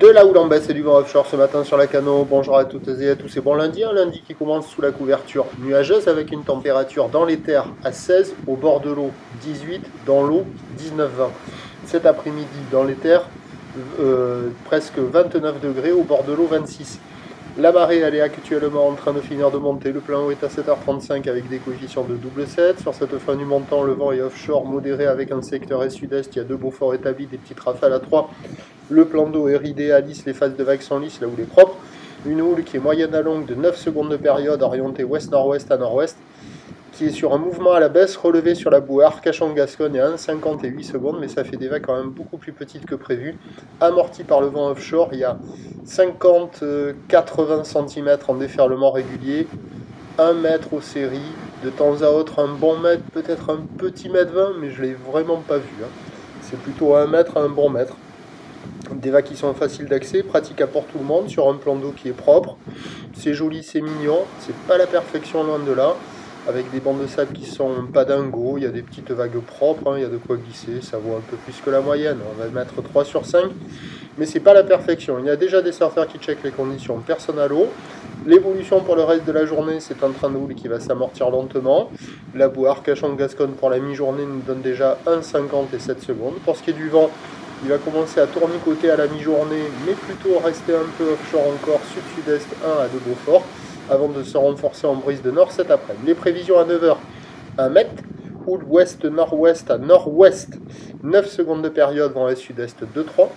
De la houle en baisse et du vent offshore ce matin sur la Cano. Bonjour à toutes et à tous. C'est bon lundi, un lundi qui commence sous la couverture nuageuse avec une température dans les terres à 16, au bord de l'eau 18, dans l'eau 19-20. Cet après-midi dans les terres presque 29 degrés, au bord de l'eau 26. La marée elle est actuellement en train de finir de monter. Le plein eau est à 7h35 avec des coefficients de double 7. Sur cette fin du montant, le vent est offshore modéré avec un secteur est-sud-est. Il y a deux beaux forts établis, des petites rafales à 3. Le plan d'eau est ridé à lisse, les phases de vagues sont lisses, la houle est propre. Une houle qui est moyenne à longue de 9 secondes de période, orientée ouest-nord-ouest à nord-ouest, qui est sur un mouvement à la baisse, relevé sur la bouée Arcachon-Gascogne à 1,58 secondes, mais ça fait des vagues quand même beaucoup plus petites que prévu. Amorti par le vent offshore, il y a 50-80 cm en déferlement régulier, 1 mètre aux séries, de temps à autre un bon mètre, peut-être un petit mètre 20, mais je ne l'ai vraiment pas vu. C'est plutôt 1 mètre à un bon mètre. Des vagues qui sont faciles d'accès, pratiques pour tout le monde, sur un plan d'eau qui est propre. C'est joli, c'est mignon, c'est pas la perfection loin de là, avec des bancs de sable qui sont pas dingos, il y a des petites vagues propres, il y a de quoi glisser, ça vaut un peu plus que la moyenne, on va mettre 3 sur 5, mais c'est pas la perfection. Il y a déjà des surfeurs qui checkent les conditions, personne à l'eau. L'évolution pour le reste de la journée, c'est un train de houle qui va s'amortir lentement. La bouée Arcachon-Gascogne pour la mi-journée nous donne déjà 1,50 et 7 secondes. Pour ce qui est du vent, il va commencer à tournicoter à la mi-journée, mais plutôt rester un peu offshore encore, sud-sud-est 1 à 2 beaux forts, avant de se renforcer en brise de nord cet après-midi. Les prévisions à 9h, 1 mètre, houle ouest-nord-ouest à nord-ouest, 9 secondes de période, vent est-sud-est 2-3.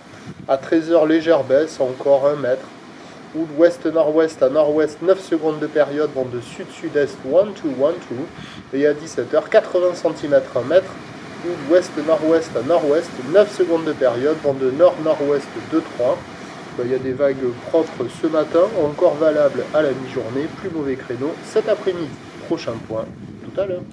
À 13h, légère baisse, encore 1 mètre. Houle ouest-nord-ouest à nord-ouest, 9 secondes de période, vent de sud-sud-est 1-2, 1-2. Et à 17h, 80 cm 1 mètre. Ouest-nord-ouest à nord-ouest, 9 secondes de période, vent de nord-nord-ouest 2-3. Il y a des vagues propres ce matin, encore valables à la mi-journée, plus mauvais créneau cet après-midi. Prochain point, tout à l'heure.